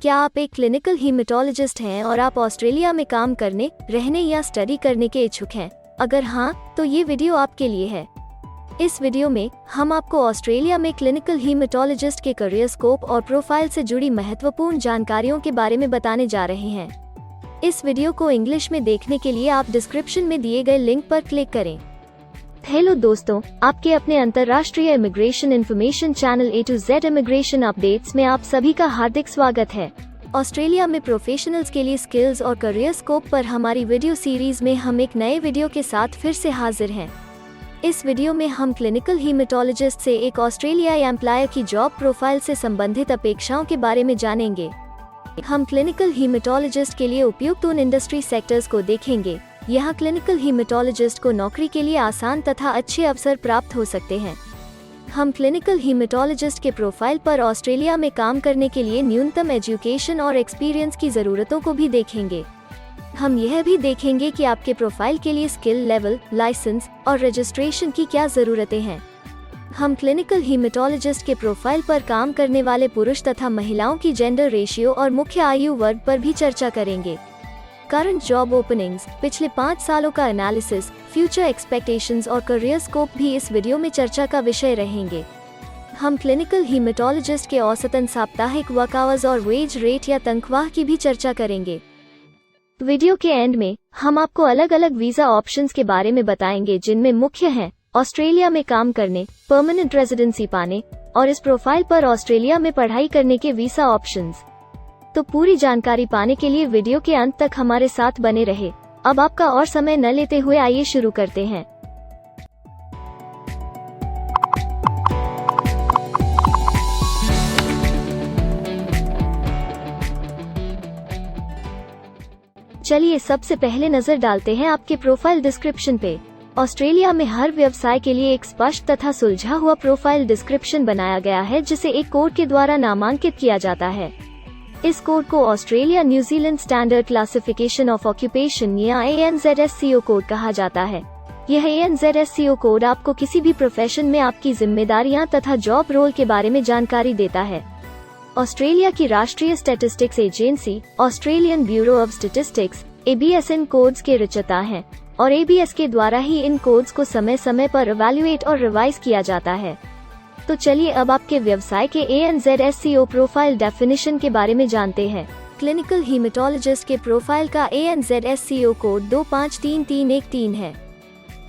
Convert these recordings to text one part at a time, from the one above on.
क्या आप एक क्लिनिकल हीमेटोलॉजिस्ट हैं और आप ऑस्ट्रेलिया में काम करने, रहने या स्टडी करने के इच्छुक हैं? अगर हाँ, तो ये वीडियो आपके लिए है। इस वीडियो में हम आपको ऑस्ट्रेलिया में क्लिनिकल हीमेटोलॉजिस्ट के करियर स्कोप और प्रोफाइल से जुड़ी महत्वपूर्ण जानकारियों के बारे में बताने जा रहे हैं। इस वीडियो को इंग्लिश में देखने के लिए आप डिस्क्रिप्शन में दिए गए लिंक पर क्लिक करें। हेलो दोस्तों, आपके अपने अंतर्राष्ट्रीय immigration information channel A to Z immigration updates में आप सभी का हार्दिक स्वागत है। ऑस्ट्रेलिया में प्रोफेशनल्स के लिए स्किल्स और करियर स्कोप पर हमारी वीडियो सीरीज में हम एक नए वीडियो के साथ फिर से हाजिर हैं। इस वीडियो में हम क्लिनिकल हीमेटोलॉजिस्ट से एक ऑस्ट्रेलियाई एम्प्लॉयर की जॉब प्रोफाइल से संबंधित अपेक्षाओं के बारे में जानेंगे। हम क्लिनिकल हीमेटोलॉजिस्ट के लिए उपयुक्त उन इंडस्ट्री सेक्टर्स को देखेंगे। यहाँ क्लिनिकल हीमेटोलॉजिस्ट को नौकरी के लिए आसान तथा अच्छे अवसर प्राप्त हो सकते हैं। हम क्लिनिकल हीमेटोलॉजिस्ट के प्रोफाइल पर ऑस्ट्रेलिया में काम करने के लिए न्यूनतम एजुकेशन और एक्सपीरियंस की ज़रूरतों को भी देखेंगे। हम यह भी देखेंगे कि आपके प्रोफाइल के लिए स्किल लेवल, लाइसेंस और रजिस्ट्रेशन की क्या ज़रूरतें हैं। हम क्लिनिकल हीमेटोलॉजिस्ट के प्रोफाइल पर काम करने वाले पुरुष तथा महिलाओं की जेंडर रेशियो और मुख्य आयु वर्ग पर भी चर्चा करेंगे। करंट जॉब ओपनिंग्स, पिछले 5 सालों का एनालिसिस, फ्यूचर एक्सपेक्टेशंस और करियर स्कोप भी इस वीडियो में चर्चा का विषय रहेंगे। हम क्लिनिकल हीमेटोलॉजिस्ट के औसतन साप्ताहिक वर्क आवर्स और वेज रेट या तनख्वाह की भी चर्चा करेंगे। वीडियो के एंड में हम आपको अलग अलग वीजा ऑप्शंस के बारे में बताएंगे, जिनमें मुख्य हैं ऑस्ट्रेलिया में काम करने, परमानेंट रेजिडेंसी पाने और इस प्रोफाइल पर ऑस्ट्रेलिया में पढ़ाई करने के वीजा ऑप्शंस। तो पूरी जानकारी पाने के लिए वीडियो के अंत तक हमारे साथ बने रहे। अब आपका और समय न लेते हुए आइए शुरू करते हैं। चलिए सबसे पहले नजर डालते हैं आपके प्रोफाइल डिस्क्रिप्शन पे। ऑस्ट्रेलिया में हर व्यवसाय के लिए एक स्पष्ट तथा सुलझा हुआ प्रोफाइल डिस्क्रिप्शन बनाया गया है, जिसे एक कोड के द्वारा नामांकित किया जाता है। इस कोड को Australia New Zealand standard classification of occupation या ANZSCO कोड कहा जाता है। यह ANZSCO कोड आपको किसी भी प्रोफेशन में आपकी जिम्मेदारियां तथा जॉब रोल के बारे में जानकारी देता है। ऑस्ट्रेलिया की राष्ट्रीय statistics agency Australian bureau of statistics ABS in codes के रचयिता हैं और ABS के द्वारा ही इन कोड्स को समय समय पर इवैल्यूएट और रिवाइज किया जाता है। तो चलिए अब आपके व्यवसाय के ANZSCO प्रोफाइल डेफिनेशन के बारे में जानते हैं। क्लिनिकल हीमेटोलॉजिस्ट के प्रोफाइल का ANZSCO कोड 253313 है।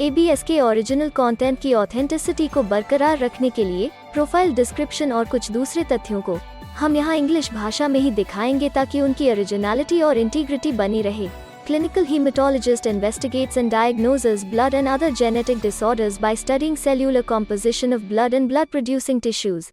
ABS के ओरिजिनल कंटेंट की ऑथेंटिसिटी को बरकरार रखने के लिए प्रोफाइल डिस्क्रिप्शन और कुछ दूसरे तथ्यों को हम यहाँ इंग्लिश भाषा में ही दिखाएंगे, ताकि उनकी ओरिजिनलिटी और इंटीग्रिटी बनी रहे। Clinical hematologist investigates and diagnoses blood and other genetic disorders by studying cellular composition of blood and blood-producing tissues.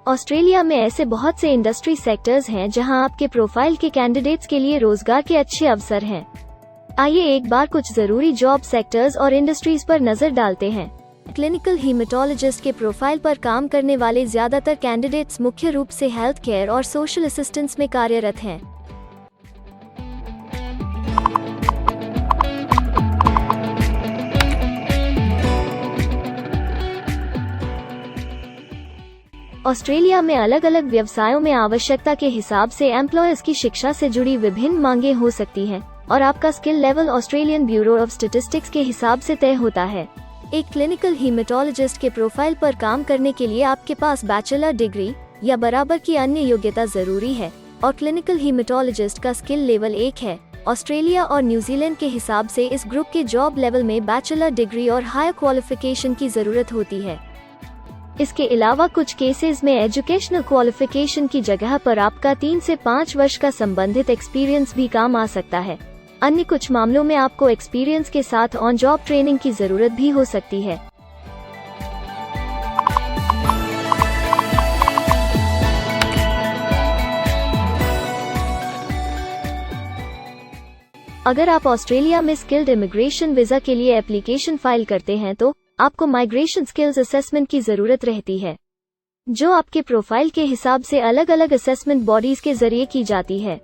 Australia में ऐसे बहुत से इंडस्ट्री सेक्टर्स हैं जहां आपके प्रोफाइल के कैंडिडेट्स के लिए रोजगार के अच्छे अवसर हैं। आइए एक बार कुछ जरूरी जॉब सेक्टर्स और इंडस्ट्रीज पर नजर डालते हैं। क्लिनिकल हीमेटोलॉजिस्ट के प्रोफाइल पर काम करने वाले ज्यादातर कैंडिडेट्स मुख्य रूप से हेल्थ केयर और सोशल असिस्टेंस में कार्यरत हैं। ऑस्ट्रेलिया में अलग अलग व्यवसायों में आवश्यकता के हिसाब से एम्प्लॉयर्स की शिक्षा से जुड़ी विभिन्न मांगें हो सकती हैं और आपका skill level Australian bureau of statistics के हिसाब से तय होता है। एक क्लिनिकल हीमेटोलॉजिस्ट के प्रोफाइल पर काम करने के लिए आपके पास बैचलर डिग्री या बराबर की अन्य योग्यता जरूरी है और क्लिनिकल हीमेटोलॉजिस्ट का स्किल लेवल 1 है। ऑस्ट्रेलिया और न्यूजीलैंड के हिसाब से इस ग्रुप के जॉब लेवल में बैचलर डिग्री और हायर क्वालिफिकेशन की जरूरत होती है। इसके अलावा कुछ केसेस में एजुकेशनल क्वालिफिकेशन की जगह पर आपका 3 से 5 वर्ष का संबंधित एक्सपीरियंस भी काम आ सकता है। अन्य कुछ मामलों में आपको एक्सपीरियंस के साथ ऑन जॉब ट्रेनिंग की जरूरत भी हो सकती है। अगर आप ऑस्ट्रेलिया में स्किल्ड इमिग्रेशन वीजा के लिए एप्लीकेशन फाइल करते हैं तो आपको माइग्रेशन स्किल्स असेसमेंट की जरूरत रहती है, जो आपके प्रोफाइल के हिसाब से अलग अलग असेसमेंट बॉडीज के जरिए की जाती है।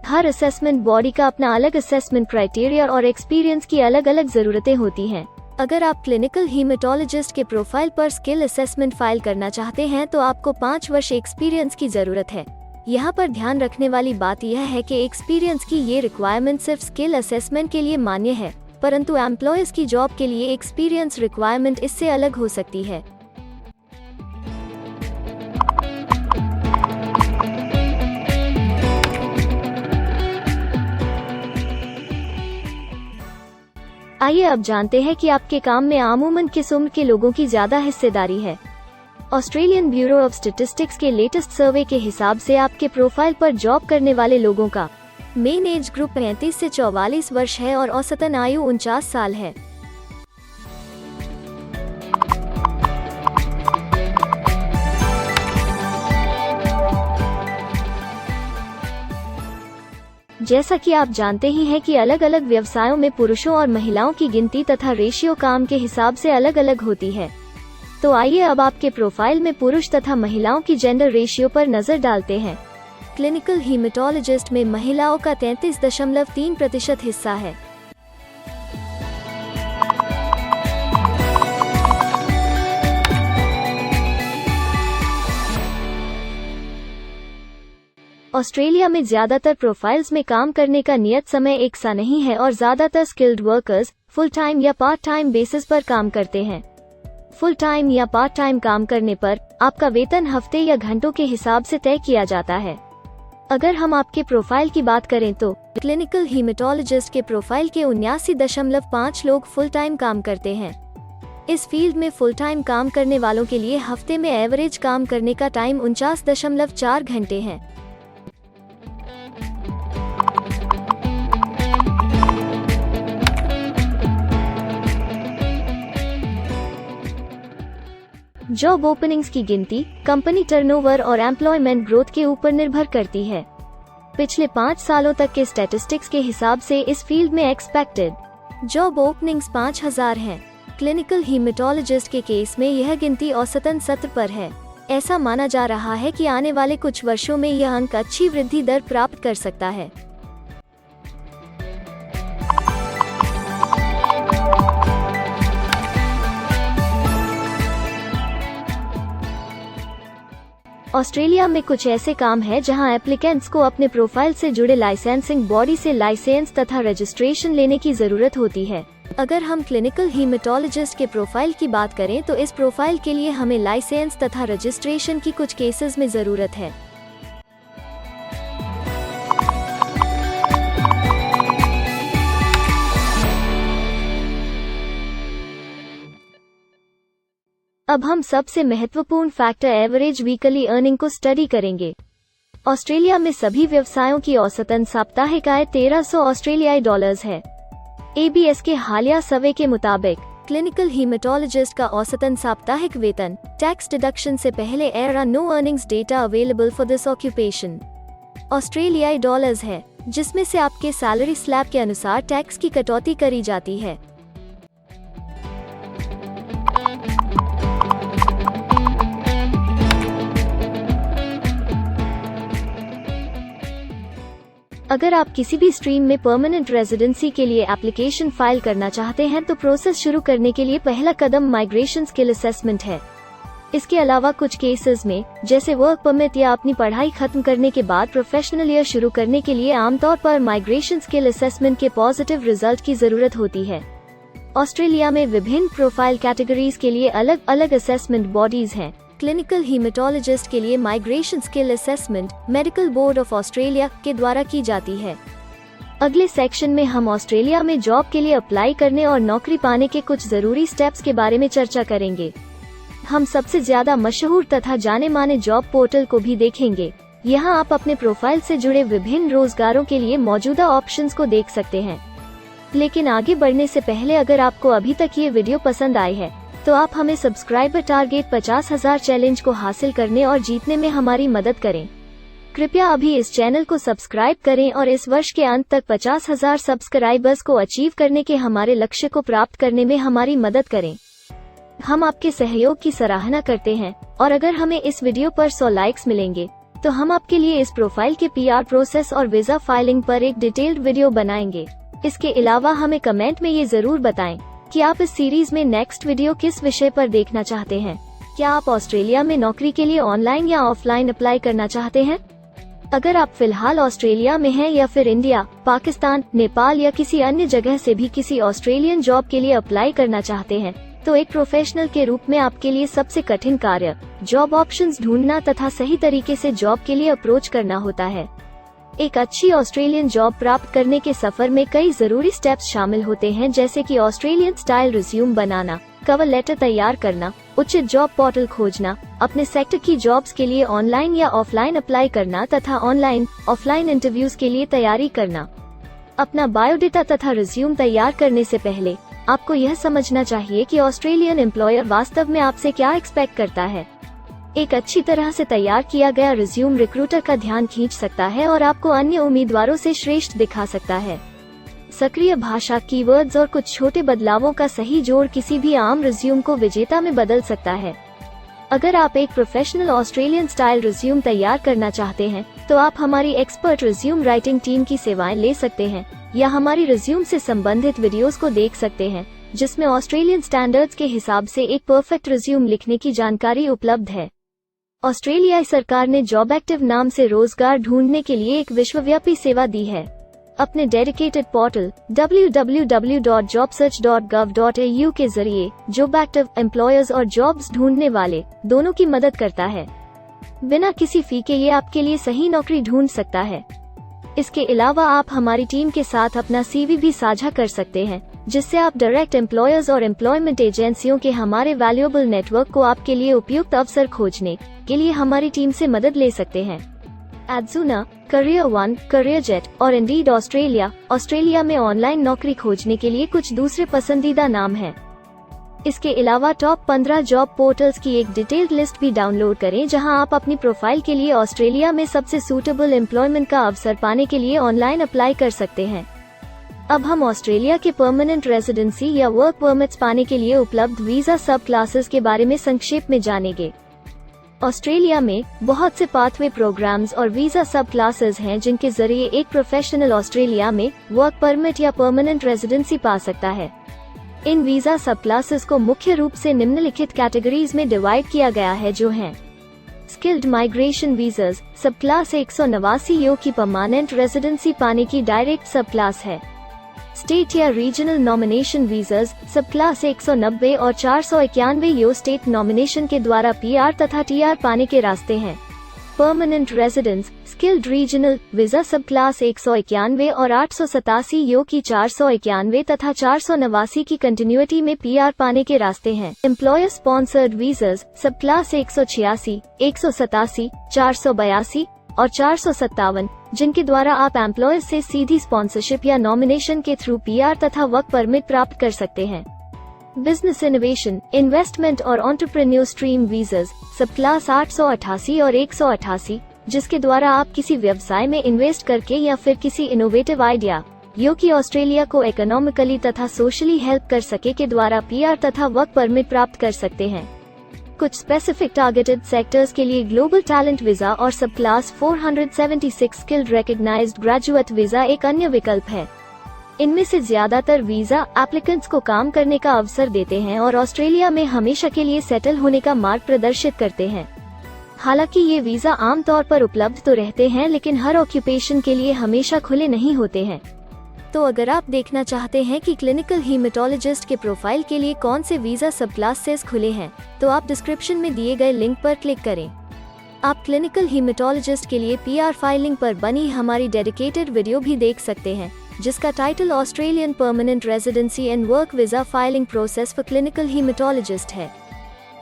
हर असेसमेंट बॉडी का अपना अलग असेसमेंट क्राइटेरिया और एक्सपीरियंस की अलग अलग जरूरतें होती हैं। अगर आप क्लिनिकल हीमेटोलॉजिस्ट के प्रोफाइल पर स्किल असेसमेंट फाइल करना चाहते हैं तो आपको 5 वर्ष एक्सपीरियंस की जरूरत है। यहाँ पर ध्यान रखने वाली बात यह है कि एक्सपीरियंस की ये रिक्वायरमेंट सिर्फ स्किल असेसमेंट के लिए मान्य है, परंतु एम्प्लॉयर्स की जॉब के लिए एक्सपीरियंस रिक्वायरमेंट इससे अलग हो सकती है। आइए अब जानते हैं कि आपके काम में आमूमन किस उम्र के लोगों की ज्यादा हिस्सेदारी है। ऑस्ट्रेलियन ब्यूरो ऑफ स्टैटिस्टिक्स के लेटेस्ट सर्वे के हिसाब से आपके प्रोफाइल पर जॉब करने वाले लोगों का मेन एज ग्रुप 35 से 44 वर्ष है और औसतन आयु 49 साल है। जैसा कि आप जानते ही हैं कि अलग अलग व्यवसायों में पुरुषों और महिलाओं की गिनती तथा रेशियो काम के हिसाब से अलग अलग होती है। तो आइए अब आपके प्रोफाइल में पुरुष तथा महिलाओं की जेंडर रेशियो पर नजर डालते हैं। क्लिनिकल हीमेटोलॉजिस्ट में महिलाओं का 33.3% हिस्सा है। ऑस्ट्रेलिया में ज्यादातर प्रोफाइल्स में काम करने का नियत समय एक सा नहीं है और ज्यादातर स्किल्ड वर्कर्स फुल टाइम या पार्ट टाइम बेसिस पर काम करते हैं। फुल टाइम या पार्ट टाइम काम करने पर आपका वेतन हफ्ते या घंटों के हिसाब से तय किया जाता है। अगर हम आपके प्रोफाइल की बात करें तो क्लिनिकल हीमेटोलॉजिस्ट के प्रोफाइल के 79.5 लोग फुल टाइम काम करते हैं। इस फील्ड में फुल टाइम काम करने वालों के लिए हफ्ते में एवरेज काम करने का टाइम 49.4 घंटे है। जॉब ओपनिंग्स की गिनती कंपनी टर्नओवर और एम्प्लॉयमेंट ग्रोथ के ऊपर निर्भर करती है। पिछले 5 सालों तक के स्टैटिस्टिक्स के हिसाब से इस फील्ड में एक्सपेक्टेड जॉब ओपनिंग्स 5000 हैं। क्लिनिकल हीमेटोलॉजिस्ट के केस में यह गिनती औसतन 70 पर है। ऐसा माना जा रहा है कि आने वाले कुछ वर्षों में यह अंक अच्छी वृद्धि दर प्राप्त कर सकता है। ऑस्ट्रेलिया में कुछ ऐसे काम हैं जहां एप्लीकेंट्स को अपने प्रोफाइल से जुड़े लाइसेंसिंग बॉडी से लाइसेंस तथा रजिस्ट्रेशन लेने की जरूरत होती है। अगर हम क्लिनिकल हीमेटोलॉजिस्ट के प्रोफाइल की बात करें तो इस प्रोफाइल के लिए हमें लाइसेंस तथा रजिस्ट्रेशन की कुछ केसेस में जरूरत है। अब हम सबसे महत्वपूर्ण फैक्टर एवरेज वीकली अर्निंग को स्टडी करेंगे। ऑस्ट्रेलिया में सभी व्यवसायों की औसतन साप्ताहिक आय 1300 ऑस्ट्रेलियाई डॉलर्स है। ABS के हालिया सर्वे के मुताबिक क्लिनिकल हीमेटोलॉजिस्ट का औसतन साप्ताहिक वेतन टैक्स डिडक्शन से पहले एरा no earnings data available for this occupation ऑस्ट्रेलियाई डॉलर्स है, जिसमें से आपके सैलरी स्लैब के अनुसार टैक्स की कटौती करी जाती है। अगर आप किसी भी स्ट्रीम में परमानेंट रेजिडेंसी के लिए एप्लीकेशन फाइल करना चाहते हैं तो प्रोसेस शुरू करने के लिए पहला कदम माइग्रेशन स्किल असेसमेंट है। इसके अलावा कुछ केसेस में जैसे वर्क परमिट या अपनी पढ़ाई खत्म करने के बाद प्रोफेशनल ईयर शुरू करने के लिए आमतौर पर माइग्रेशन स्किल असेसमेंट के पॉजिटिव रिजल्ट की जरूरत होती है। ऑस्ट्रेलिया में विभिन्न प्रोफाइल कैटेगरीज के लिए अलग अलग असेसमेंट बॉडीज हैं। क्लिनिकल हीमेटोलॉजिस्ट के लिए migration skill assessment medical board of Australia के द्वारा की जाती है। अगले सेक्शन में हम ऑस्ट्रेलिया में जॉब के लिए अप्लाई करने और नौकरी पाने के कुछ जरूरी स्टेप्स के बारे में चर्चा करेंगे। हम सबसे ज्यादा मशहूर तथा जाने माने जॉब पोर्टल को भी देखेंगे। यहाँ आप अपने प्रोफाइल से जुड़े विभिन्न रोजगारों के लिए मौजूदा ऑप्शंस को देख सकते हैं। लेकिन आगे बढ़ने से पहले अगर आपको अभी तक ये वीडियो पसंद आई है तो आप हमें सब्सक्राइबर टारगेट 50,000 चैलेंज को हासिल करने और जीतने में हमारी मदद करें। कृपया अभी इस चैनल को सब्सक्राइब करें और इस वर्ष के अंत तक 50,000 सब्सक्राइबर्स को अचीव करने के हमारे लक्ष्य को प्राप्त करने में हमारी मदद करें। हम आपके सहयोग की सराहना करते हैं और अगर हमें इस वीडियो पर 100 लाइक्स मिलेंगे तो हम आपके लिए इस प्रोफाइल के PR प्रोसेस और वीजा फाइलिंग पर एक डिटेल्ड वीडियो बनाएंगे। इसके अलावा हमें कमेंट में ये जरूर बताएं कि आप इस सीरीज में नेक्स्ट वीडियो किस विषय पर देखना चाहते हैं। क्या आप ऑस्ट्रेलिया में नौकरी के लिए ऑनलाइन या ऑफलाइन अप्लाई करना चाहते हैं? अगर आप फिलहाल ऑस्ट्रेलिया में हैं या फिर इंडिया, पाकिस्तान, नेपाल या किसी अन्य जगह से भी किसी ऑस्ट्रेलियन जॉब के लिए अप्लाई करना चाहते हैं, तो एक प्रोफेशनल के रूप में आपके लिए सबसे कठिन कार्य जॉब ऑप्शंस ढूंढना तथा सही तरीके से जॉब के लिए अप्रोच करना होता है। एक अच्छी ऑस्ट्रेलियन जॉब प्राप्त करने के सफर में कई जरूरी स्टेप्स शामिल होते हैं, जैसे कि ऑस्ट्रेलियन स्टाइल रिज्यूम बनाना, कवर लेटर तैयार करना, उचित जॉब पोर्टल खोजना, अपने सेक्टर की जॉब्स के लिए ऑनलाइन या ऑफलाइन अप्लाई करना तथा ऑनलाइन ऑफलाइन इंटरव्यूज के लिए तैयारी करना। अपना बायोडाटा तथा रिज्यूम तैयार करने से पहले आपको यह समझना चाहिए कि ऑस्ट्रेलियन एम्प्लॉयर वास्तव में आपसे क्या एक्सपेक्ट करता है। एक अच्छी तरह से तैयार किया गया रिज्यूम रिक्रूटर का ध्यान खींच सकता है और आपको अन्य उम्मीदवारों से श्रेष्ठ दिखा सकता है। सक्रिय भाषा, कीवर्ड्स और कुछ छोटे बदलावों का सही जोड़ किसी भी आम रिज्यूम को विजेता में बदल सकता है। अगर आप एक प्रोफेशनल ऑस्ट्रेलियन स्टाइल रिज्यूम तैयार करना चाहते हैं, तो आप हमारी एक्सपर्ट रिज्यूम राइटिंग टीम की सेवाएं ले सकते हैं या हमारी रिज्यूम से संबंधित वीडियोस को देख सकते हैं, जिसमें ऑस्ट्रेलियन स्टैंडर्ड्स के हिसाब से एक परफेक्ट रिज्यूम लिखने की जानकारी उपलब्ध है। ऑस्ट्रेलियाई सरकार ने जॉब एक्टिव नाम से रोजगार ढूंढने के लिए एक विश्वव्यापी सेवा दी है। अपने डेडिकेटेड पोर्टल www.jobsearch.gov.au के जरिए जॉब एक्टिव एम्प्लॉयर्स और जॉब्स ढूंढने वाले दोनों की मदद करता है। बिना किसी फी के ये आपके लिए सही नौकरी ढूंढ सकता है। इसके अलावा आप हमारी टीम के साथ अपना CV भी साझा कर सकते हैं, जिससे आप डायरेक्ट एम्प्लॉयर्स और एम्प्लॉयमेंट एजेंसियों के हमारे वैल्यूएबल नेटवर्क को आपके लिए उपयुक्त अवसर खोजने के लिए हमारी टीम से मदद ले सकते हैं। एडजुना, करियर वन, करियरजेट और इंडीड ऑस्ट्रेलिया में ऑनलाइन नौकरी खोजने के लिए कुछ दूसरे पसंदीदा नाम हैं। इसके अलावा टॉप 15 जॉब पोर्टल्स की एक डिटेल्ड लिस्ट भी डाउनलोड करें, जहां आप अपनी प्रोफाइल के लिए ऑस्ट्रेलिया में सबसे सूटेबल एम्प्लॉयमेंट का अवसर पाने के लिए ऑनलाइन अप्लाई कर सकते हैं। अब हम ऑस्ट्रेलिया के परमानेंट रेजिडेंसी या वर्क परमिट्स पाने के लिए उपलब्ध वीजा सब क्लासेस के बारे में संक्षेप में जानेंगे। ऑस्ट्रेलिया में बहुत से पाथवे प्रोग्राम्स और वीजा सब क्लासेस हैं, जिनके जरिए एक प्रोफेशनल ऑस्ट्रेलिया में वर्क परमिट या परमानेंट रेजिडेंसी पा सकता है। इन वीजा सब क्लासेस को मुख्य रूप से निम्नलिखित कैटेगरीज में डिवाइड किया गया है, जो हैं स्किल्ड माइग्रेशन वीजास सब क्लास 189 यो की परमानेंट रेजिडेंसी पाने की डायरेक्ट सब क्लास है। स्टेट या रीजनल नॉमिनेशन वीजास सब क्लास 190 और 491 यो स्टेट नॉमिनेशन के द्वारा PR तथा TR पाने के रास्ते हैं। Permanent residence skilled regional visa सब क्लास 191 और 887 यो की 491 तथा 489 की कंटिन्यूटी में PR पाने के रास्ते हैं। एम्प्लॉयर स्पॉन्सर्ड वीजास सब क्लास 186, 187, 482 और 457, जिनके द्वारा आप एम्प्लॉयर से सीधी स्पॉन्सरशिप या नॉमिनेशन के थ्रू PR तथा वर्क परमिट प्राप्त कर सकते हैं। बिजनेस इनोवेशन, इन्वेस्टमेंट और एंटरप्रेन्योर स्ट्रीम वीजास सब क्लास 888 और 188, जिसके द्वारा आप किसी व्यवसाय में इन्वेस्ट करके या फिर किसी इनोवेटिव आइडिया यो कि ऑस्ट्रेलिया को इकोनॉमिकली तथा सोशली हेल्प कर सके के द्वारा PR तथा वर्क परमिट प्राप्त कर सकते हैं। कुछ स्पेसिफिक टारगेटेड सेक्टर्स के लिए ग्लोबल टैलेंट वीजा और subclass 476 skilled recognised graduate visa एक अन्य विकल्प है। इनमें से ज्यादातर वीजा एप्लीकेंट्स को काम करने का अवसर देते हैं और ऑस्ट्रेलिया में हमेशा के लिए सेटल होने का मार्ग प्रदर्शित करते हैं। हालांकि ये वीजा आमतौर पर उपलब्ध तो रहते हैं, लेकिन हर ऑक्यूपेशन के लिए हमेशा खुले नहीं होते हैं। तो अगर आप देखना चाहते हैं कि क्लिनिकल हीमेटोलॉजिस्ट के प्रोफाइल के लिए कौन से वीजा सब क्लासेस खुले हैं, तो आप डिस्क्रिप्शन में दिए गए लिंक पर क्लिक करें। आप क्लिनिकल हीमेटोलॉजिस्ट के लिए PR फाइलिंग पर बनी हमारी डेडिकेटेड वीडियो भी देख सकते हैं, जिसका title Australian permanent residency and work visa filing process for clinical haematologist है।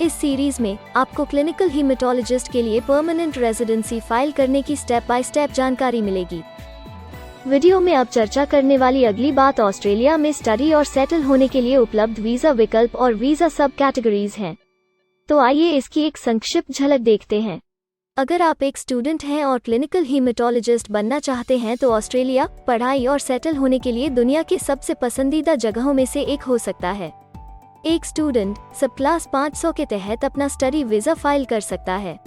इस सीरीज में आपको क्लिनिकल हीमेटोलॉजिस्ट के लिए परमानेंट रेजिडेंसी फाइल करने की स्टेप बाय स्टेप जानकारी मिलेगी। वीडियो में अब चर्चा करने वाली अगली बात ऑस्ट्रेलिया में स्टडी और सेटल होने के लिए उपलब्ध वीजा विकल्प और वीजा सब कैटेगरीज हैं। तो आइए इसकी एक संक्षिप्त झलक देखते हैं। अगर आप एक स्टूडेंट हैं और क्लिनिकल हीमेटोलॉजिस्ट बनना चाहते हैं, तो ऑस्ट्रेलिया पढ़ाई और सेटल होने के लिए दुनिया के सबसे पसंदीदा जगहों में से एक हो सकता है। एक स्टूडेंट सब क्लास 500 के तहत अपना स्टडी वीजा फाइल कर सकता है।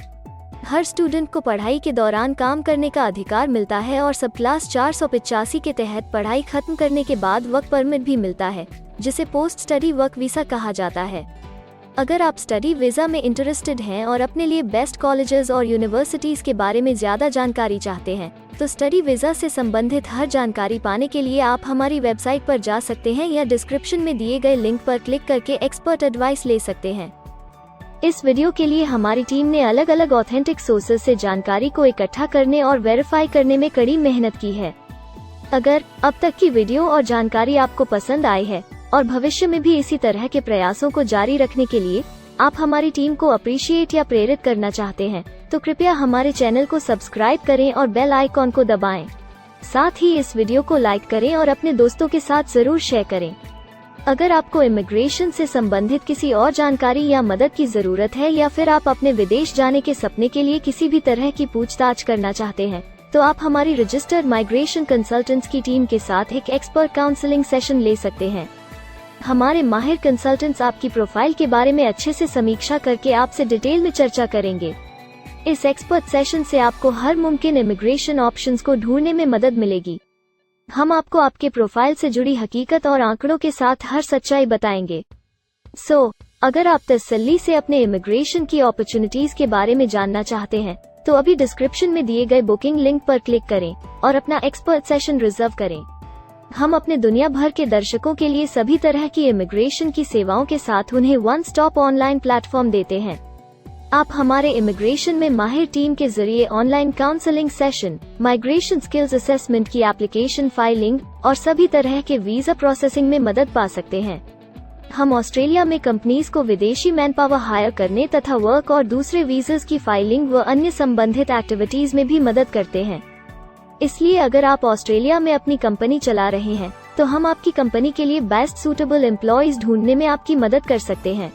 हर स्टूडेंट को पढ़ाई के दौरान काम करने का अधिकार मिलता है और सब क्लास 485 के तहत पढ़ाई खत्म करने के बाद वर्क परमिट भी मिलता है, जिसे पोस्ट स्टडी वर्क वीसा कहा जाता है। अगर आप स्टडी वीजा में इंटरेस्टेड हैं और अपने लिए बेस्ट कॉलेजेस और यूनिवर्सिटीज के बारे में ज्यादा जानकारी चाहते हैं, तो स्टडी वीजा से संबंधित हर जानकारी पाने के लिए आप हमारी वेबसाइट पर जा सकते हैं या डिस्क्रिप्शन में दिए गए लिंक पर क्लिक करके एक्सपर्ट एडवाइस ले सकते हैं। इस वीडियो के लिए हमारी टीम ने अलग अलग ऑथेंटिक सोर्सेज से जानकारी को इकट्ठा करने और वेरीफाई करने में कड़ी मेहनत की है। अगर अब तक की वीडियो और जानकारी आपको पसंद आई है और भविष्य में भी इसी तरह के प्रयासों को जारी रखने के लिए आप हमारी टीम को अप्रिशिएट या प्रेरित करना चाहते हैं, तो कृपया हमारे चैनल को सब्सक्राइब करें और बेल आइकॉन को दबाएं। साथ ही इस वीडियो को लाइक करें और अपने दोस्तों के साथ जरूर शेयर करें। अगर आपको इमिग्रेशन से संबंधित किसी और जानकारी या मदद की जरूरत है या फिर आप अपने विदेश जाने के सपने के लिए किसी भी तरह की पूछताछ करना चाहते हैं, तो आप हमारी रजिस्टर्ड माइग्रेशन कंसल्टेंट्स की टीम के साथ एक एक्सपर्ट काउंसलिंग सेशन ले सकते हैं। हमारे माहिर कंसल्टेंट्स आपकी प्रोफाइल के बारे में अच्छे से समीक्षा करके आपसे डिटेल में चर्चा करेंगे। इस एक्सपर्ट सेशन से आपको हर मुमकिन इमिग्रेशन ऑप्शंस को ढूंढने में मदद मिलेगी। हम आपको आपके प्रोफाइल से जुड़ी हकीकत और आंकड़ों के साथ हर सच्चाई बताएंगे। अगर आप तसल्ली से अपने इमिग्रेशन की अपॉर्चुनिटीज के बारे में जानना चाहते हैं, तो अभी डिस्क्रिप्शन में दिए गए बुकिंग लिंक पर क्लिक करें और अपना एक्सपर्ट सेशन रिजर्व करें। हम अपने दुनिया भर के दर्शकों के लिए सभी तरह की इमिग्रेशन की सेवाओं के साथ उन्हें वन स्टॉप ऑनलाइन प्लेटफॉर्म देते हैं। आप हमारे इमिग्रेशन में माहिर टीम के जरिए online counselling session, migration skills assessment की एप्लीकेशन फाइलिंग और सभी तरह के वीजा प्रोसेसिंग में मदद पा सकते हैं। हम ऑस्ट्रेलिया में कंपनीज को विदेशी मैन पावर हायर करने तथा वर्क और दूसरे वीजास की फाइलिंग व अन्य संबंधित एक्टिविटीज में भी मदद करते हैं। इसलिए अगर आप ऑस्ट्रेलिया में अपनी कंपनी चला रहे हैं, तो हम आपकी कंपनी के लिए बेस्ट सूटेबल एम्प्लॉयज ढूंढने में आपकी मदद कर सकते हैं।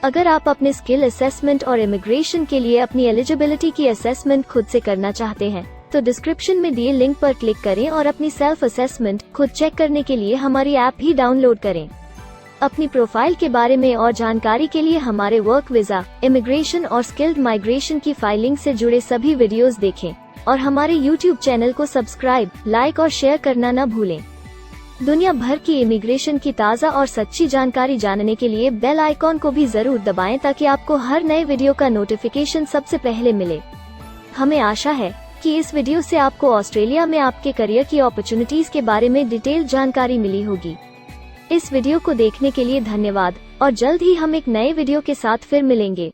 अगर आप अपने स्किल असेसमेंट और इमिग्रेशन के लिए अपनी एलिजिबिलिटी की असेसमेंट खुद से करना चाहते हैं, तो डिस्क्रिप्शन में दिए लिंक पर क्लिक करें और अपनी सेल्फ असेसमेंट खुद चेक करने के लिए हमारी ऐप भी डाउनलोड करें। अपनी प्रोफाइल के बारे में और जानकारी के लिए हमारे वर्क वीजा, इमिग्रेशन और स्किल्ड माइग्रेशन की फाइलिंग से जुड़े सभी वीडियोस देखें और हमारे YouTube चैनल को सब्सक्राइब, लाइक और शेयर करना न भूलें। दुनिया भर की इमिग्रेशन की ताज़ा और सच्ची जानकारी जानने के लिए बेल आइकॉन को भी जरूर दबाएं ताकि आपको हर नए वीडियो का नोटिफिकेशन सबसे पहले मिले। हमें आशा है कि इस वीडियो से आपको ऑस्ट्रेलिया में आपके करियर की अपॉर्चुनिटीज के बारे में डिटेल जानकारी मिली होगी। इस वीडियो को देखने के लिए धन्यवाद और जल्द ही हम एक नए वीडियो के साथ फिर मिलेंगे।